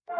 Good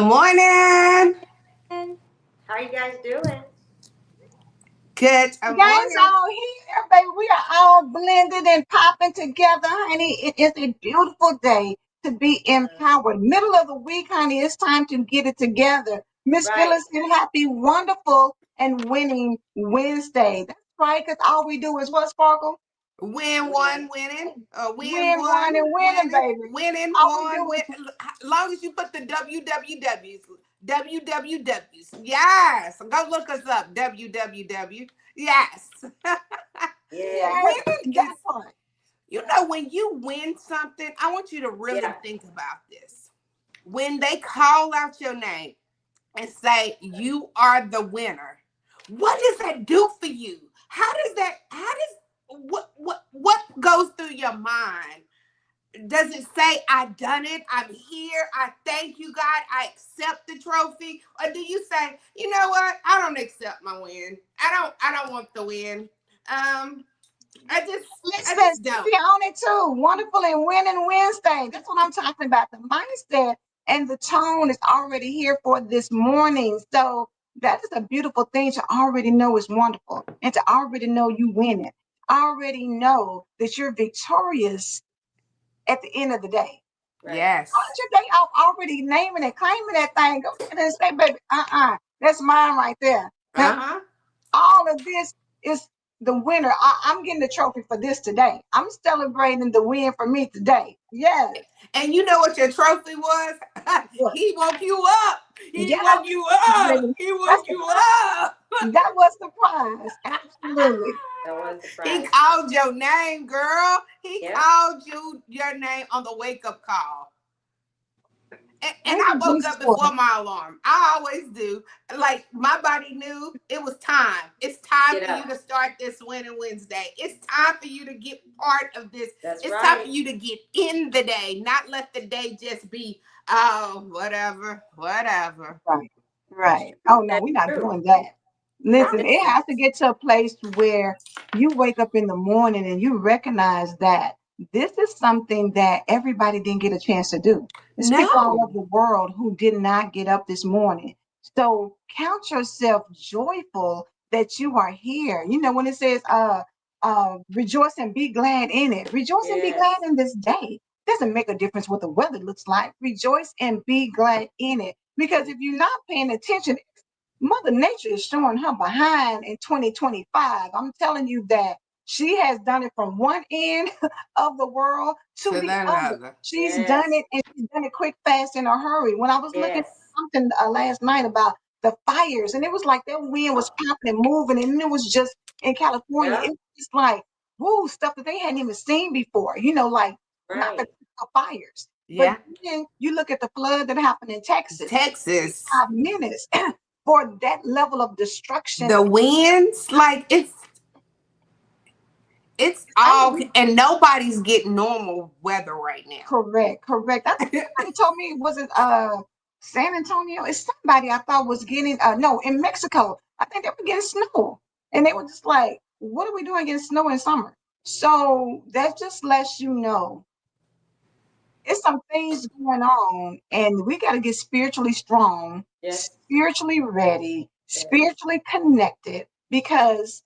morning. How are you guys doing? Good Guys morning. all here, baby. We are all blended and popping together, honey. It is a beautiful day to be empowered. Middle of the week, honey. It's time to get it together. Miss Right. Phyllis, and happy, wonderful, and winning Wednesday. That's right, because all we do is what, Sparkle? Win Win. one, winning. Win Win one one, and winning, winning. baby. Winning All we one, do win. is Long as you put the wwws. Yes. Go look us up. www. Yes. Yeah. yes, Winning is, that part. when you win something, I want you to really Yeah. think about this. When they call out your name and say you are the winner, what does that do for you? What goes through your mind? Does it say I done it, I'm here, I thank you, God, I accept the trophy? Or do you say, you know what, I don't accept my win, I don't want the win? I Listen, just don't. she on it too. Wonderful and winning Wednesday. That's what I'm talking about. The mindset and the tone is already here for this morning. So that is a beautiful thing to already know is wonderful and to already know you win it. Already know that you're victorious at the end of the day. Right. Yes. Start your day off already naming and claiming that thing. Go ahead and say, baby, that's mine right there. Uh-huh. All of this is the winner. I'm getting the trophy for this today. I'm celebrating the win for me today. Yes. And you know what your trophy was? What? He woke you up. He Yes, woke you up. baby. He That's woke the you prize. up. That was the prize. Absolutely. That was the He prize. called your name, girl. He Yep. called your name on the wake up call. And Thank I you, woke Jesus, up for before my alarm. I always do. Like my body knew it was time. It's time Get for you up. to start this winning Wednesday. It's time for you to get part of this. That's It's time for right. you to get in the day, not let the day just be, oh, whatever, whatever. right. Right. Oh no, That's we're not true. doing that. Listen, Right. it has to get to a place where you wake up in the morning and you recognize that this is something that everybody didn't get a chance to do. There's people all over No. the world who did not get up this morning. So count yourself joyful that you are here. You know, when it says rejoice and be glad in it. Rejoice and be glad Yes. in this day. Doesn't make a difference what the weather looks like. Rejoice and be glad in it. Because if you're not paying attention, Mother Nature is showing her behind in 2025. I'm telling you that she has done it from one end of the world to To the that other. other. She's done Yes. it and she's done it quick, fast, in a hurry. When I was looking at Yes. something last night about the fires, and it was like that wind was popping and moving, and it was just in California. It Yep. was just like, woo, stuff that they hadn't even seen before, you know, like not the Right. fires. But Yeah. then you look at the flood that happened in Texas, Texas. 5 minutes for that level of destruction. The winds, like it's all, Unbelievable. and nobody's getting normal weather right now. Correct, correct. I think somebody told me, was it San Antonio? It's somebody I thought was getting no, in Mexico. I think they were getting snow. And they were just like, what are we doing getting snow in summer? So that just lets you know it's some things going on, and we got to get spiritually strong, Yes. spiritually ready, Yes. spiritually connected, because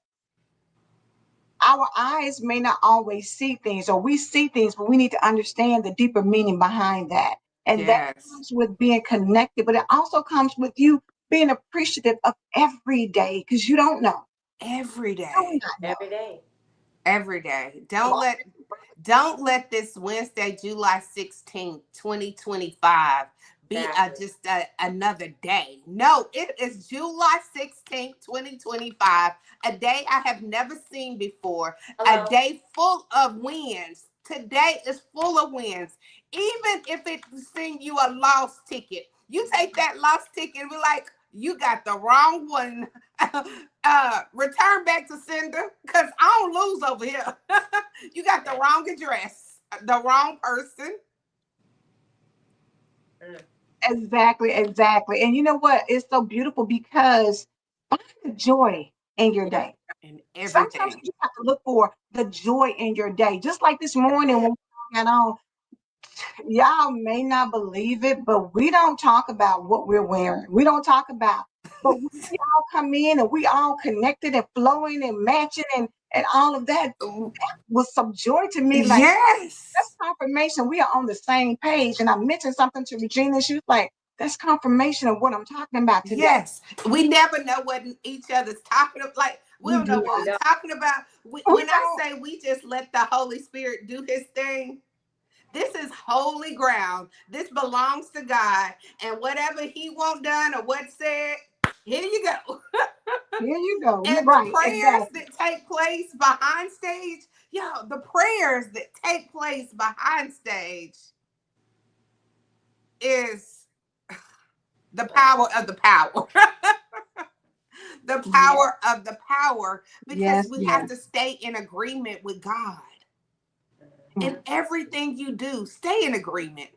our eyes may not always see things, or we see things, but we need to understand the deeper meaning behind that. And that Yes. comes with being connected, but it also comes with you being appreciative of every day, because you don't know. Every You do day. not know. Every day. Every day. A lot Don't let this Wednesday, July 16th, 2025 be Exactly. just another day. No, it is July 16th, 2025, a day I have never seen before, a Hello. day full of wins. Today is full of wins. Even if it send you a lost ticket, you take that lost ticket and be like, you got the wrong one. Return back to sender, because I don't lose over here. You got the wrong address, the wrong person. Mm. exactly, exactly. And you know what? It's so beautiful because find the joy in your Yeah. day. In Sometimes everything. you have to look for the joy in your day. Just like this morning when we got on, y'all may not believe it, but we don't talk about what we're wearing. We don't talk about, but when we all come in and we all connected and flowing and matching and all of that was some joy to me. Like, that's Yes. confirmation we are on the same page. And I mentioned something to Regina. She was like, that's confirmation of what I'm talking about today. Yes. We never know what each other's talking about. Like, we We don't do know what We we're not. don't. talking about. We When I don't. say we just let the Holy Spirit do his thing, this is holy ground. This belongs to God. And whatever he won't done or what said, here you go. Here you go. You're And the right. prayers Exactly. that take place behind stage, yo, the prayers that take place behind stage is the power of the power. The Yes. power of the power, because Yes. we have Yes. to stay in agreement with God. In Mhm. everything you do, stay in agreement.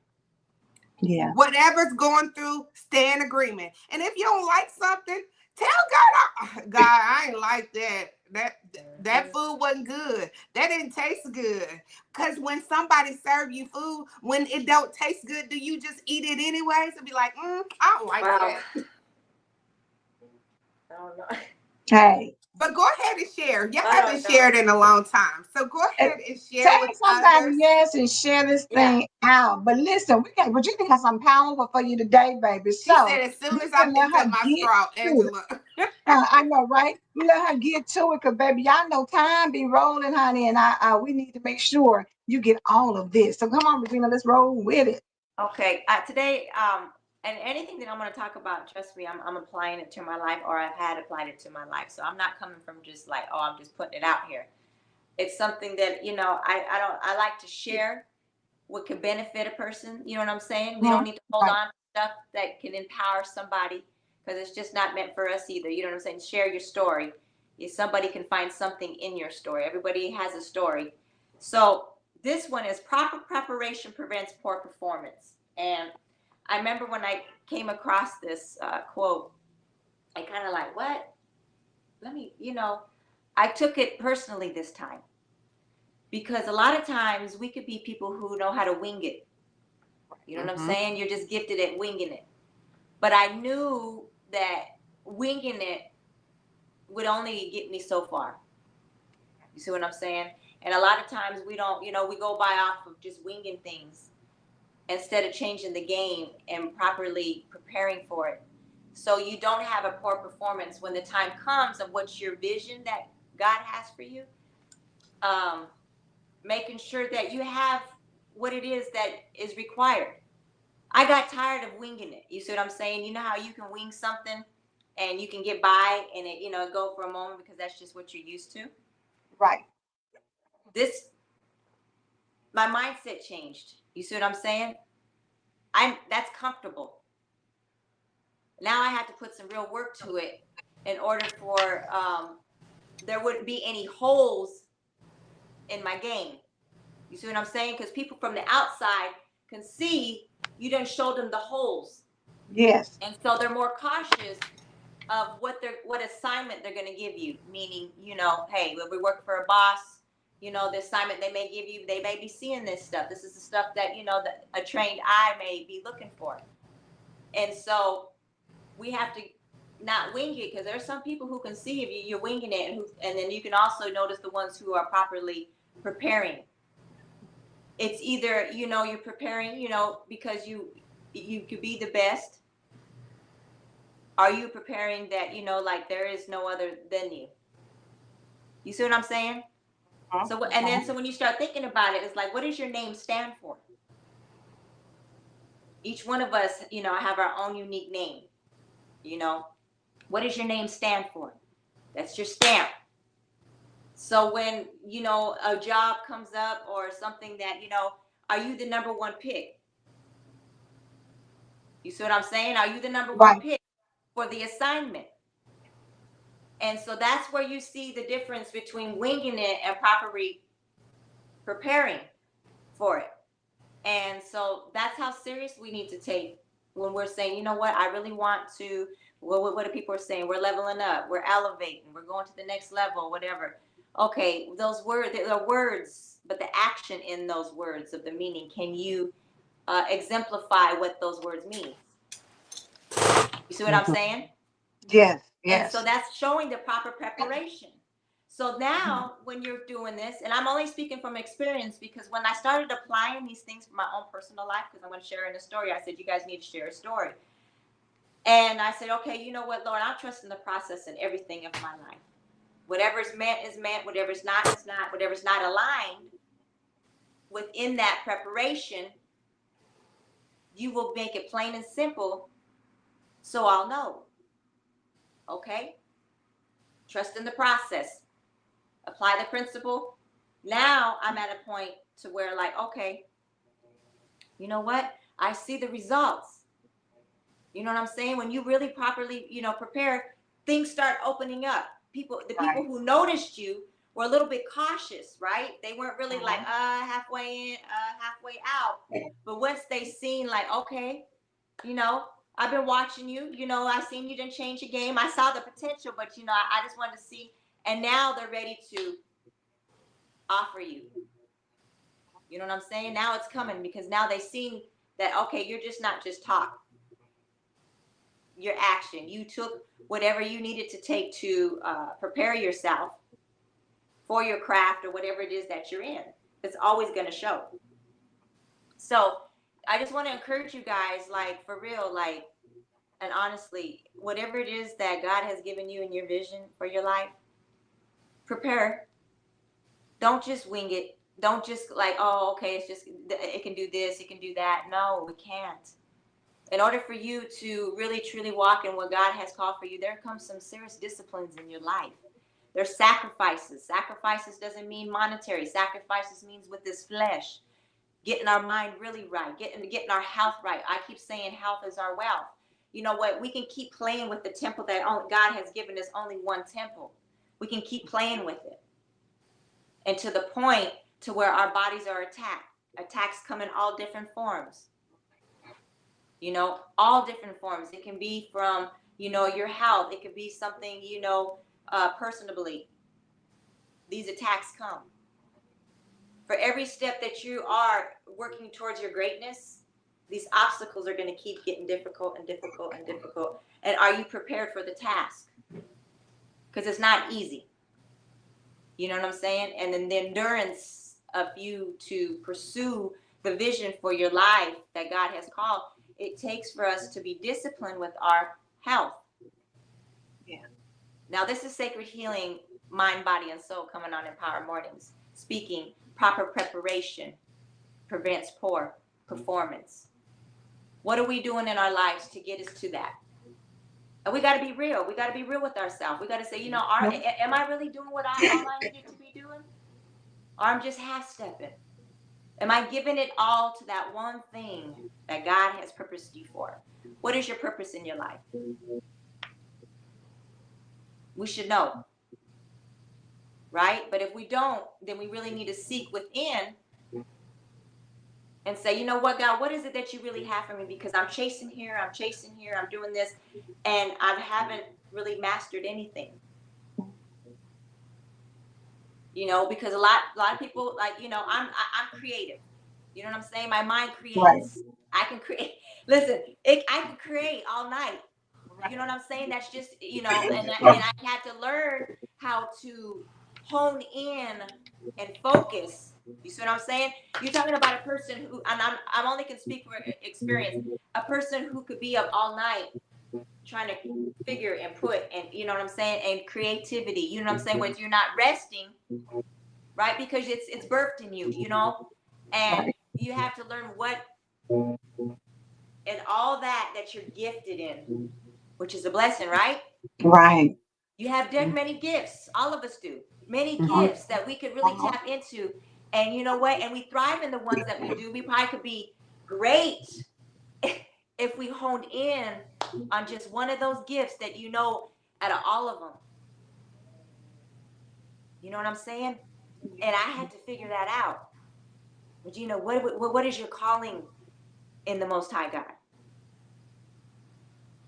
Yeah. Whatever's going through, stay in agreement. And if you don't like something, tell God, God, I ain't like that. That Mhm. food wasn't good. That didn't taste good. Because when somebody serve you food, when it don't taste good, do you just eat it anyways and be like, I don't like Wow. that? I don't know. Hey. But go ahead and share. You I haven't don't know. shared in a long time. So go And ahead and share tag with somebody, others. yes, and share this Yeah. thing out. But listen, we got Virginia has some powerful for you today, baby. She So said, as soon we as I can let picked her up my get straw, to it. Angela. I know, right? We let her get to it, cause baby, y'all know time be rolling, honey, and we need to make sure you get all of this. So come on, Regina, let's roll with it. Okay. Today, and anything that I'm going to talk about, trust me, I'm applying it to my life, or I've had applied it to my life. So I'm not coming from just like, oh, I'm just putting it out here. It's something that, I like to share what could benefit a person. You know what I'm saying? We don't Mhm. need to hold Right. on to stuff that can empower somebody, because it's just not meant for us either. You know what I'm saying? Share your story. If somebody can find something in your story. Everybody has a story. So this one is proper preparation prevents poor performance. And I remember when I came across this quote, I kind of like, what? Let me, I took it personally this time, because a lot of times we could be people who know how to wing it. You know what I'm Mm-hmm. saying? You're just gifted at winging it. But I knew that winging it would only get me so far. You see what I'm saying? And a lot of times we don't, we go by off of just winging things instead of changing the game and properly preparing for it. So you don't have a poor performance when the time comes of what's your vision that God has for you. Um, Making sure that you have what it is that is required. I got tired of winging it. You see what I'm saying? You know how you can wing something and you can get by and it, go for a moment because that's just what you're used to. Right. This, my mindset changed. You see what I'm saying? That's comfortable. Now I have to put some real work to it in order for there wouldn't be any holes in my game. You see what I'm saying? Because people from the outside can see you done showed them the holes, Yes. and so they're more cautious of what assignment they're going to give you. Meaning, hey, when we work for a boss, You know, the assignment they may give you, they may be seeing this stuff. This is the stuff that, you know, that a trained eye may be looking for. And so we have to not wing it, because there's some people who can see if you're winging it, and then you can also notice the ones who are properly preparing. It's either, you know, you're preparing, you know, because you could be the best. Are you preparing that, you know, like there is no other than you? You see what I'm saying? So, and then, so when you start thinking about it, it's like, what does your name stand for? Each one of us, you know, have our own unique name. You know, what does your name stand for? That's your stamp. So when, you know, a job comes up or something that, you know, are you the number one pick? You see what I'm saying? Are you the number one pick for the assignment? And so that's where you see the difference between winging it and properly preparing for it. And so that's how serious we need to take when we're saying, you know what, I really want to, what do people are saying? We're leveling up, we're elevating, we're going to the next level, whatever. Okay, those words, they're words, but the action in those words of the meaning, can you exemplify what those words mean? You see what I'm saying? Yes, And so yes. that's showing the proper preparation. So now when you're doing this, and I'm only speaking from experience, because when I started applying these things for my own personal life, because I'm going to share in a story, I said, you guys need to share a story. And I said, okay, you know what, Lord, I'll trust in the process in everything of my life. Whatever's meant is meant, whatever's not is not, whatever's not aligned within that preparation, you will make it plain and simple so I'll know. Okay? Trust in the process. Apply the principle. Now I'm at a point to where, like, okay, you know what? I see the results. You know what I'm saying? When you really properly, you know, prepare, things start opening up. The people who noticed you were a little bit cautious, right? They weren't really like, halfway in, halfway out. But once they seen, like, okay, you know, I've been watching you, you know, I seen you didn't change your game. I saw the potential, but, you know, I just wanted to see. And now they're ready to offer you. You know what I'm saying? Now it's coming, because now they seen that, okay, you're just not just talk. Your action. You took whatever you needed to take to prepare yourself for your craft or whatever it is that you're in. It's always going to show. So I just want to encourage you guys, like, for real, like, and honestly, whatever it is that God has given you in your vision for your life, prepare. Don't just wing it. Don't just like, oh, okay, it's just, it can do this, it can do that. No, it can't. In order for you to really, truly walk in what God has called for you, there comes some serious disciplines in your life. There's sacrifices. Sacrifices doesn't mean monetary. Sacrifices means with this flesh, getting our mind really right, getting our health right. I keep saying health is our wealth. You know what? We can keep playing with the temple that God has given us, only one temple. We can keep playing with it. And to the point to where our bodies are attacked. Attacks come in all different forms. You know, all different forms. It can be from, you know, your health. It could be something, you know, personally. These attacks come. For every step that you are working towards your greatness, these obstacles are going to keep getting difficult and difficult and difficult. And are you prepared for the task? Because it's not easy. You know what I'm saying? And then the endurance of you to pursue the vision for your life that God has called, it takes for us to be disciplined with our health. Yeah. Now, this is Sacred Healing, Mind, Body, and Soul, coming on Empower Mornings, speaking proper preparation prevents poor performance. What are we doing in our lives to get us to that? And we got to be real. We got to be real with ourselves. We got to say, you know, am I really doing all I needed to be doing? Or I'm just half-stepping? Am I giving it all to that one thing that God has purposed you for? What is your purpose in your life? We should know, right? But if we don't, then we really need to seek within and say, you know what, God, what is it that you really have for me? Because I'm chasing here, I'm doing this, and I haven't really mastered anything. You know, because a lot of people, like, you know, I'm creative. You know what I'm saying? My mind Right. creates. I can create. Listen, I can create all night. You know what I'm saying? That's just, you know, and I had to learn how to hone in and focus. You see what I'm saying? You're talking about a person who, and I'm only can speak for experience. A person who could be up all night trying to figure and put, and you know what I'm saying, and creativity. You know what I'm saying? When you're not resting, right? Because it's birthed in you, you know, and Right. you have to learn what and all that you're gifted in, which is a blessing, right? Right. You have many gifts. All of us do. Many Mhm. gifts that we could really tap into. And you know what? And we thrive in the ones that we do. We probably could be great if we honed in on just one of those gifts that you know out of all of them. You know what I'm saying? And I had to figure that out. Regina, what is your calling in the Most High God?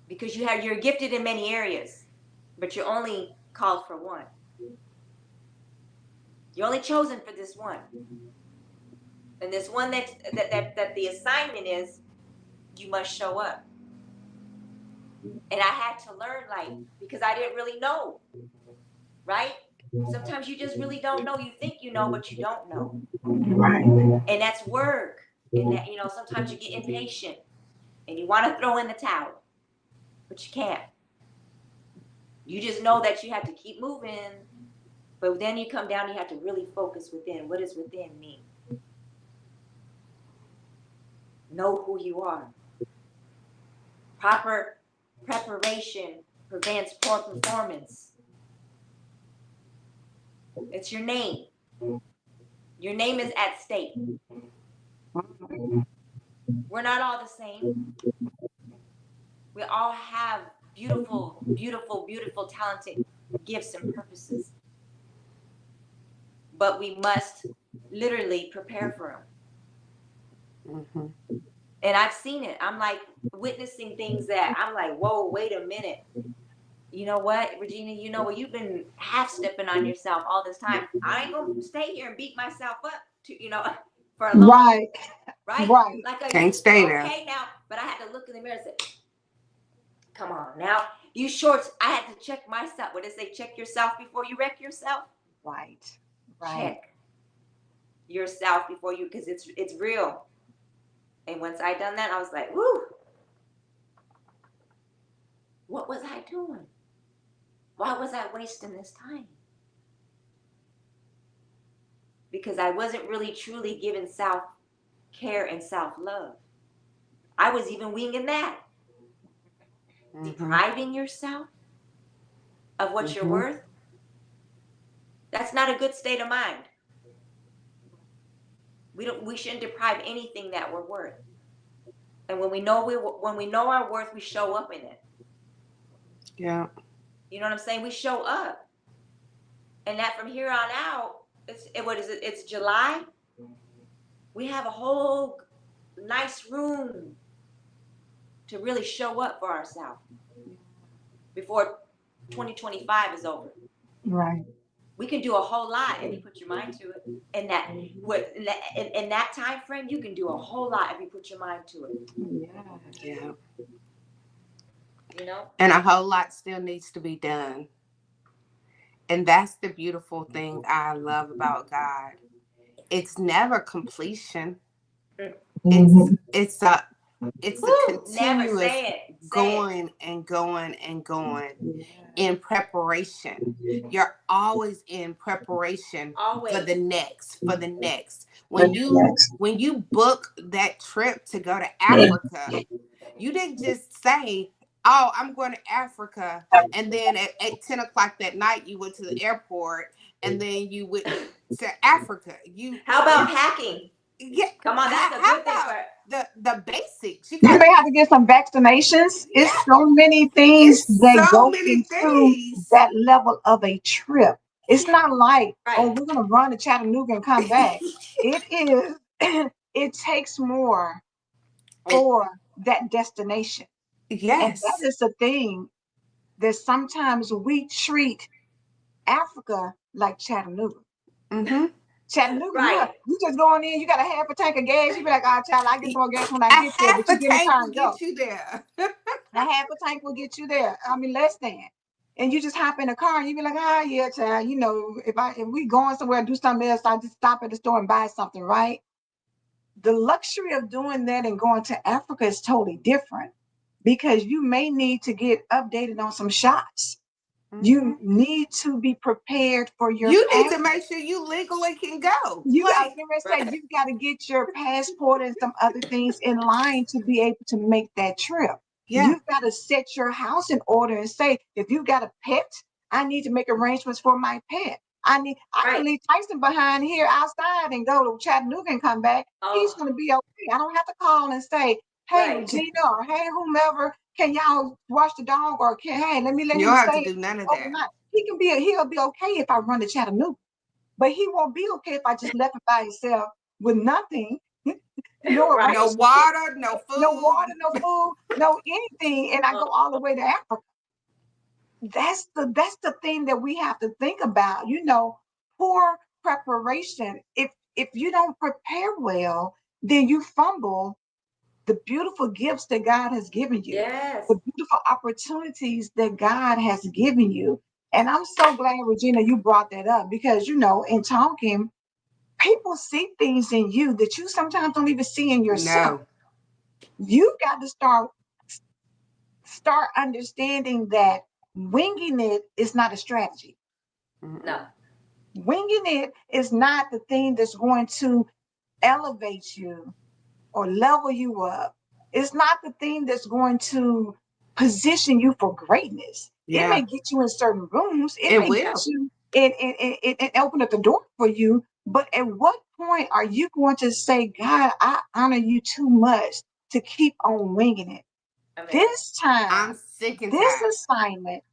Because you're gifted in many areas, but you're only called for one. You're only chosen for this one. And this one that the assignment is, you must show up. And I had to learn, like, because I didn't really know, right? Sometimes you just really don't know. You think you know, but you don't know. Right. And that's work. And that, you know, sometimes you get impatient and you want to throw in the towel, but you can't. You just know that you have to keep moving. But then you come down, you have to really focus within. What is within me? Know who you are. Proper preparation prevents poor performance. It's your name. Your name is at stake. We're not all the same. We all have beautiful, beautiful, beautiful, talented gifts and purposes. But we must literally prepare for them. Mhm. And I've seen it. I'm like witnessing things that I'm like, whoa, wait a minute. You know what, Regina, you know what, you've been half stepping on yourself all this time. I ain't gonna stay here and beat myself up to, you know, for a long, Right. right? Right. Like Can't stay there. okay now, but I had to look in the mirror and say, come on now, you shorts. I had to check myself. What they say, check yourself before you wreck yourself. Right. Right. Check yourself before you, because it's real. And once I done that, I was like, woo, what was I doing? Why was I wasting this time? Because I wasn't really truly giving self-care and self-love. I was even winging that. Mhm. Depriving yourself of what you're Mhm. worth, that's not a good state of mind. We shouldn't deprive anything that we're worth. And when we know our worth, we show up in it. Yeah. You know what I'm saying? We show up. And that from here on out, what is it? It's July. We have a whole nice room to really show up for ourselves before 2025 is over. Right. We can do a whole lot if you put your mind to it. And that in that time frame, you can do a whole lot if you put your mind to it. Yeah. You know? And a whole lot still needs to be done. And that's the beautiful thing I love about God. It's never completion. It's Mhm. it's a it's a Woo! Never continuous say it. Say it. going and going and going in preparation. You're always in preparation for Always. the next, for the next. Yes. When you book that trip to go to Africa, you didn't just say, "Oh, I'm going to Africa," and then at 10 o'clock that night you went to the airport, and then you went to Africa. How about packing? Yeah. Come on, that's a How good thing about for the basics? You You got may have to get some vaccinations. It's yeah. so many things It's that so go many into things. that level of a trip. It's not like, oh, right. we're gonna run to Chattanooga and come back. It is, it takes more And for that destination. And that yes. is the thing that sometimes we treat Africa like Chattanooga. Mm-hmm. Chattanooga, Right. you just going in, you got a half a tank of gas. You be like, oh, child, I get more gas when I A get there, half but you a get in the tank car will and go. get you there. A half a tank will get you there. I mean, less than. And you just hop in the car and you be like, ah, yeah, child, if we going somewhere and do something else, I just stop at the store and buy something, right? The luxury of doing that and going to Africa is totally different because you may need to get updated on some shots. Mm-hmm. You need to be prepared for your You need to passport. make sure you legally can go. I was Like, going to say, Right. you've got to get your passport and some other things in line to be able to make that trip. yeah, You've got to set your house in order and say, if you've got a pet, I need to make arrangements for my pet. I can Right. leave Tyson behind here outside and go to Chattanooga and come back. He's Oh, going to be okay. I don't have to call and say, hey, right. Regina, or hey, whomever, can y'all watch the dog? Or hey, let me let you him don't have to stay do none of that. overnight. He'll be okay if I run to Chattanooga. But he won't be okay if I just left him by himself with nothing, no Right. No arrangement, water, no no water, food. no food, no anything, and I Uh, go all the way to Africa. That's the thing that we have to think about. Poor preparation. If you don't prepare well, then you fumble the beautiful gifts that God has given you, yes. the beautiful opportunities that God has given you. And I'm so glad, Regina, you brought that up because in talking, people see things in you that you sometimes don't even see in yourself. No. You got to start understanding that winging it is not a strategy. No. Mm-mm. Winging it is not the thing that's going to elevate you or level you up. It's not the thing that's going to position you for greatness. It may Yeah, get you in certain rooms. It it may get will. you and open up the door for you. But at what point are you going to say, God, I honor you too much to keep on winging it? Amen. This time, I'm sick and this tired. assignment,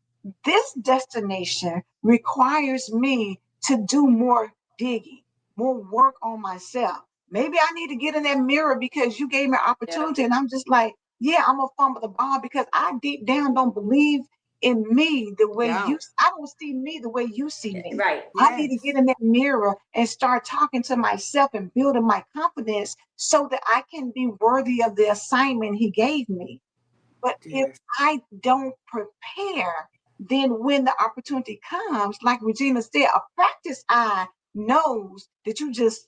this destination requires me to do more digging, more work on myself. Maybe I need to get in that mirror because you gave me an Yeah. opportunity, and I'm just like, yeah, I'm gonna fumble the ball because I deep down don't believe in me the way you. Don't. I don't see me the way you see me. Right. I need to get Yes. in that mirror and start talking to myself and building my confidence so that I can be worthy of the assignment he gave me. But if Yes. I don't prepare, then when the opportunity comes, like Regina said, a practice eye knows that you just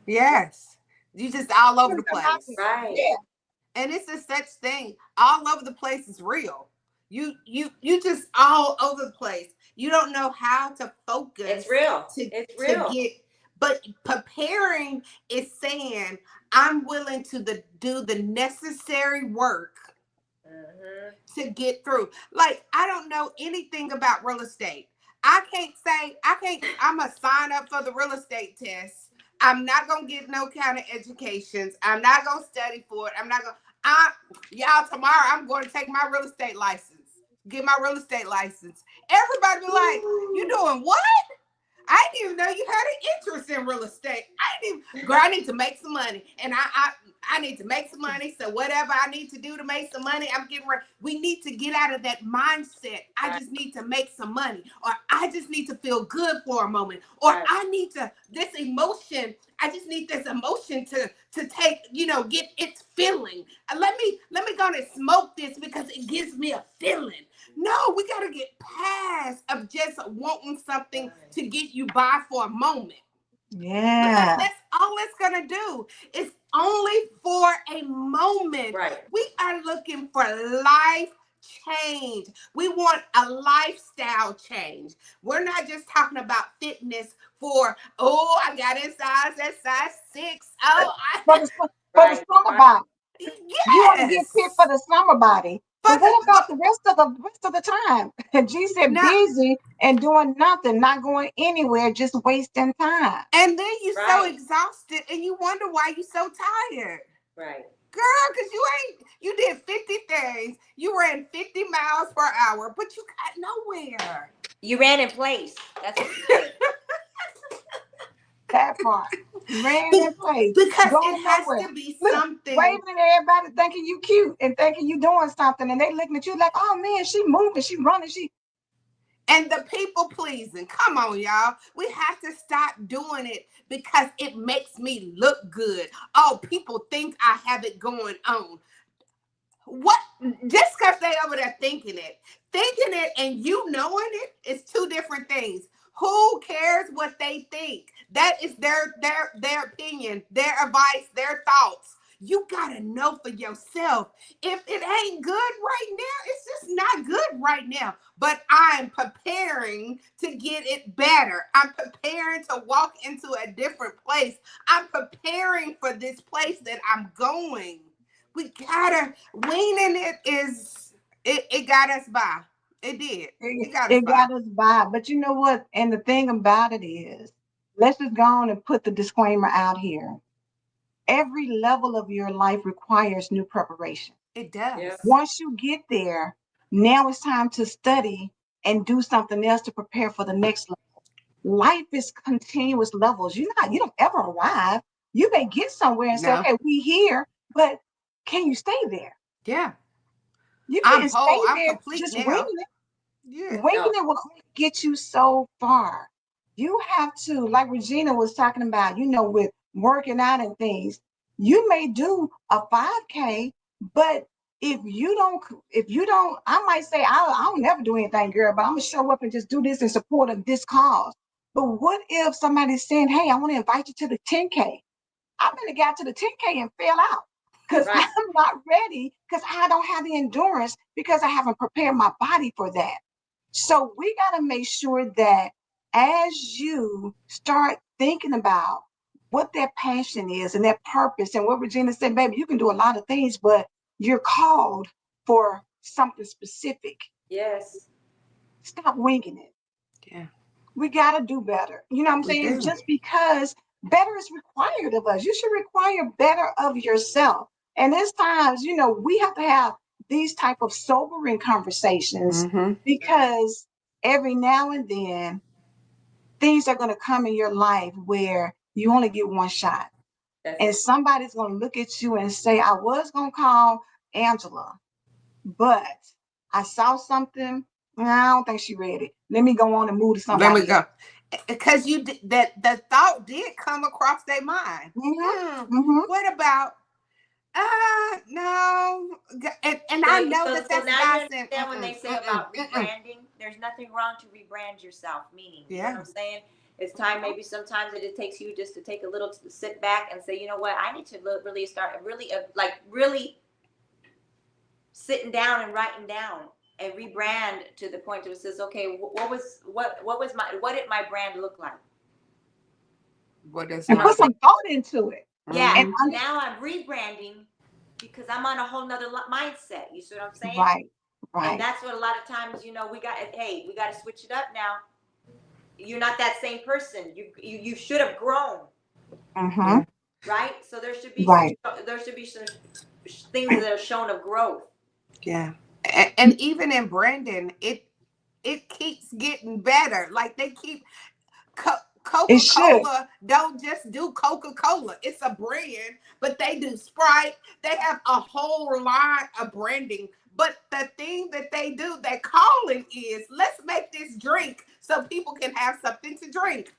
Yes. You just all over the something happened. place. Right. Yeah, And it's a such thing. All over the place is real. You just all over the place. You don't know how to It's focus real. to It's to real. get but preparing is saying I'm willing to do the necessary work Hmm. to get through. Like, I don't know anything about real estate. I can't say, I'm going to sign up for the real estate test. I'm not going to get no kind of educations. I'm not going to study for it. I'm not going to, y'all, tomorrow I'm going to take my real estate license, get my real estate license. Everybody be like, you doing what? I didn't even know you had an interest in real estate. I didn't even, girl, I need to make some money. And I need to make some money. So whatever I need to do to make some money, I'm getting ready. We need to get out of that mindset. I Right. just need to make some money. Or I just need to feel good for a moment. Or Right. I need to, this emotion, I just need this emotion to take, get its feeling. Let me go and smoke this because it gives me a feeling. No, we got to get past of just wanting something Right. to get you by for a moment. Because yeah, that's all it's going to do. It's only for a moment. Right. We are looking for life change. We want a lifestyle change. We're not just talking about fitness for, oh, I got in size at size 6. Oh, for the for the Right. summer Right. body. You want to get fit for yes. the summer body. But But what about the rest of the time? And G said now, busy and doing nothing, not going anywhere, just wasting time. and then you so Right. exhausted and you wonder why you so tired. Right. Girl, because you did 50 things. You ran 50 miles per hour, but you got nowhere. You ran in place. That's what you did. That part. Ran in Be- place, because it going has nowhere. to be Look, something. waving at everybody thinking you cute and thinking you doing something. And they looking at you like, oh man, she moving, she running, she And the people pleasing. Come on, y'all. We have to stop doing it because it makes me look good. Oh, people think I have it going on. What? Just because they over there thinking it and you knowing it is two different things. Who cares what they think? That is their opinion, their advice, their thoughts. You gotta know for yourself. If it ain't good right now, it's just not good right now. But I'm preparing to get it better. I'm preparing to walk into a different place. I'm preparing for this place that I'm going. We gotta weaning it got us by. It did. It got us It by. got us by. But you know what? And the thing about it is, let's just go on and put the disclaimer out here. Every level of your life requires new preparation. It Yeah. does. Once you get there, now it's time to study and do something else to prepare for the next level. Life is continuous levels. You don't ever arrive. You may get somewhere and say, No. okay, we here, but can you stay there? Yeah. You I'm can't stay whole. I'm there complete just now. winging it. Yeah. Winging No. it will only get you so far. You have to, like Regina was talking about, with working out and things. You may do a 5K, but if you don't, I might say, I'll never do anything, girl, but I'm gonna show up and just do this in support of this cause. But what if somebody's saying, hey, I want to invite you to the 10K? I really got to the 10K and fell out because Right. I'm not ready because I don't have the endurance because I haven't prepared my body for that. So we got to make sure that as you start thinking about what that passion is and that purpose, and what Regina said, baby, you can do a lot of things, but you're called for something specific. Yes. Stop winging it. Yeah. We got to do better. You know what I'm We saying? do. Just because better is required of us, you should require better of yourself. And there's times, we have to have these type of sobering conversations Mm-hmm. because every now and then things are going to come in your life where you only get one shot. That's And it. somebody's going to look at you and say, I was going to call Angela, but I saw something. I don't think she ready. Let me go on and move to Let me somebody else. go. Because that the thought did come across their mind. Hmm. Hmm. Hmm. What about no, and So, I know so, that so that's now you God saying, understand when they say about mm-mm. rebranding, there's nothing wrong to rebrand yourself. Meaning, you know what Yeah, I'm saying? It's time. Maybe sometimes it takes you just to take a little to sit back and say, you know what, I need to really start really like really sitting down and writing down and rebrand to the point where it says, okay, what did my brand look like? what You does see And what I'm my put saying? brand? some thought into it. Yeah. And Mm-hmm. Now I'm rebranding because I'm on a whole nother mindset. You see what I'm saying? right, And right. that's what a lot of times, we got to switch it up now. You're not that same person. You should have grown, Hmm. Yeah, right? So Right. there should be some things that are shown of growth. yeah, and even in Brandon, it keeps getting better. Like they keep It Coca should. Cola don't just do Coca Cola. It's a brand, but they do Sprite. They have a whole line of branding. But the thing that they do, their calling is let's make this drink so people can have something to drink.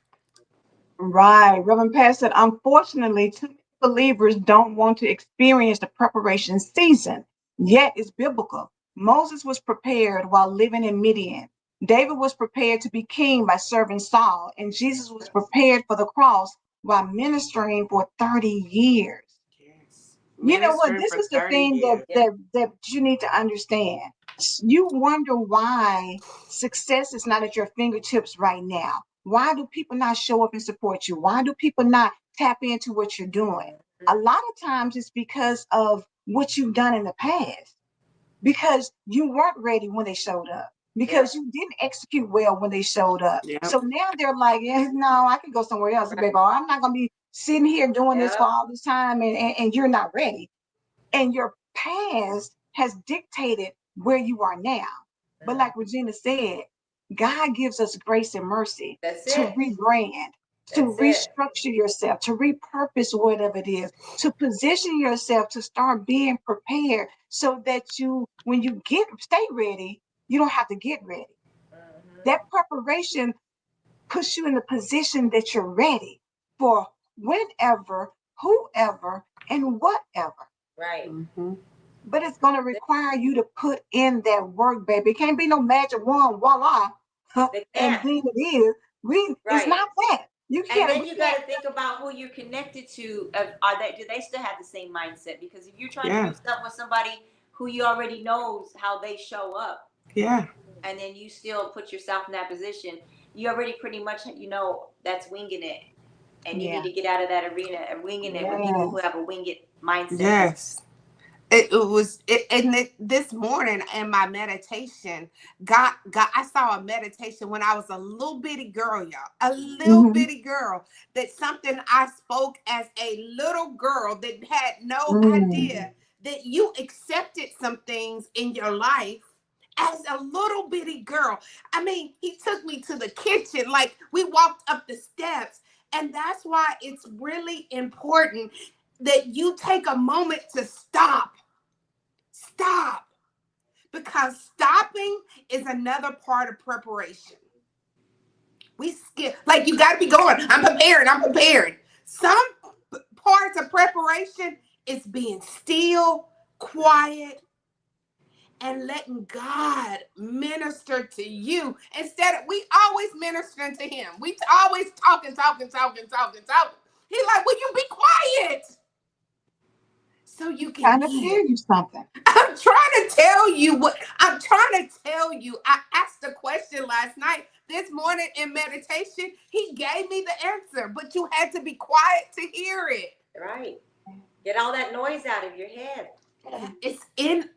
Right. Reverend Pastor said, unfortunately, too many believers don't want to experience the preparation season, yet it's biblical. Moses was prepared while living in Midian. David was prepared to be king by serving Saul, and Jesus was prepared for the cross while ministering for 30 years. Yes. You know what? Ministering This for is the 30 thing that years. Yeah. that that you need to understand. You wonder why success is not at your fingertips right now. Why do people not show up and support you? Why do people not tap into what you're doing? A Mhm. lot of times it's because of what you've done in the past, because you weren't ready when they showed up, Yeah. because you didn't execute well when they showed up. Yep. So now they're like, yeah, no, I can go somewhere else, Right. baby. Or I'm not going to be sitting here doing this for Yeah. all this time, and you're not ready. And your past has dictated where you are now. But Mhm. like Regina said, God gives us grace and mercy That's to it. rebrand, to That's it. restructure yourself, to repurpose whatever it is, to position yourself to start being prepared so that when you stay ready, you don't have to get ready. Hmm. that preparation puts you in the position that you're ready for whenever, whoever, and whatever. Right. Mm-hmm. But it's going to require you to put in that work, baby. It can't be no magic wand, voila, They and can't. then it is. It's Right. not that. You And can't. then We you got can't. to think about who you're connected to. Are they? Do they still have the same mindset? Because if you're trying to Yeah. do stuff with somebody who you already knows how they show up, Yeah. and then you still put yourself in that position, you already pretty much that's winging it, and you need Yeah. to get out of that arena and winging it with people who Yes. have a wing it mindset. Yes. This morning in my meditation, I saw a meditation when I was a little bitty girl, y'all, a little Mm-hmm. bitty girl, that something I spoke as a little girl that had no Mm. idea that you accepted some things in your life as a little bitty girl. I mean, he took me to the kitchen, like we walked up the steps. And that's why it's really important that you take a moment to stop. Stop. Because stopping is another part of preparation. We skip, like you got to be going. I'm prepared. I'm prepared. Some parts of preparation is being still, quiet, and letting God minister to you instead of we always ministering to him. We always talking. He like, will you be quiet so you can Trying to hear? tell you something. I'm trying to tell you what I'm trying to tell you. I asked a question last night. This morning in meditation, he gave me the answer, but you had to be quiet to hear it. Right. Get all that noise out of your head. It's in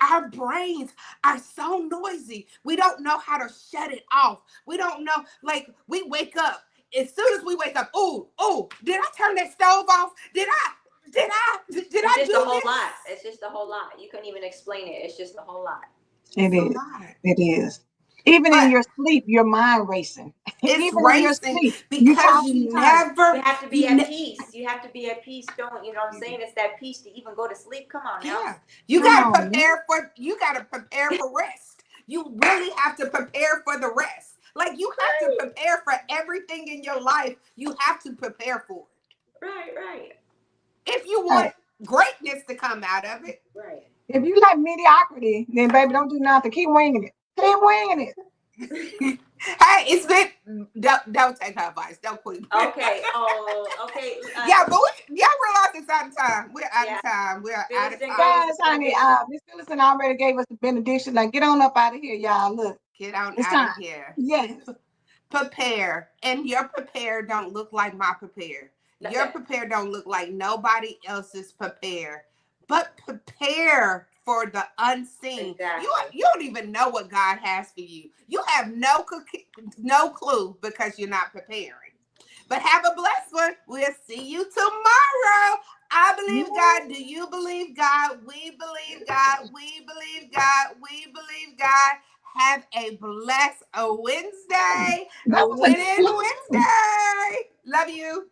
our brains are so noisy. We don't know how to shut it off. We don't know, like we wake up. As soon as we wake up, oh, did I turn that stove off? Did I It's I just do a whole this? lot. It's just a whole lot. You couldn't even explain it. It's just a whole lot. It It's a is. lot. It is. Even in But your sleep, your mind racing. it's Even in your racing sleep, you because toss and you turn. You never, have to be you at ne- peace. You have to be at peace. Don't you know what I'm saying? It's that peace to even go to sleep. Come on now. yeah, you Come got to on, man. prepare for rest. You really have to prepare for the rest. Like you have to prepare for everything in your life. You have to prepare for it. Right, right, If you want Right. greatness to come out of it. right. If you like mediocrity, then baby, don't do nothing. Keep winging it. Keep winging it. Hey, it's been don't take her advice. Don't quit. Okay. Oh, okay. Yeah, but y'all realize it's out of time. We're out Yeah. of time. We're out of Phyllis gave time. us Yes, the honey. benediction. Miss Phillison already gave us the benediction. Like, get on up out of here, y'all. Look, Get on it's out time. of here. Yes. Prepare, and your prepare don't look like my prepare. Your Okay. prepare don't look like nobody else's prepare, but prepare for the unseen. Exactly. You don't even know what God has for you. You have no clue because you're not preparing. But have a blessed one. We'll see you tomorrow. I believe God. Do you believe God? We believe God. We believe God. We believe God. Have a blessed Wednesday. That A was a winning Wednesday. Love you.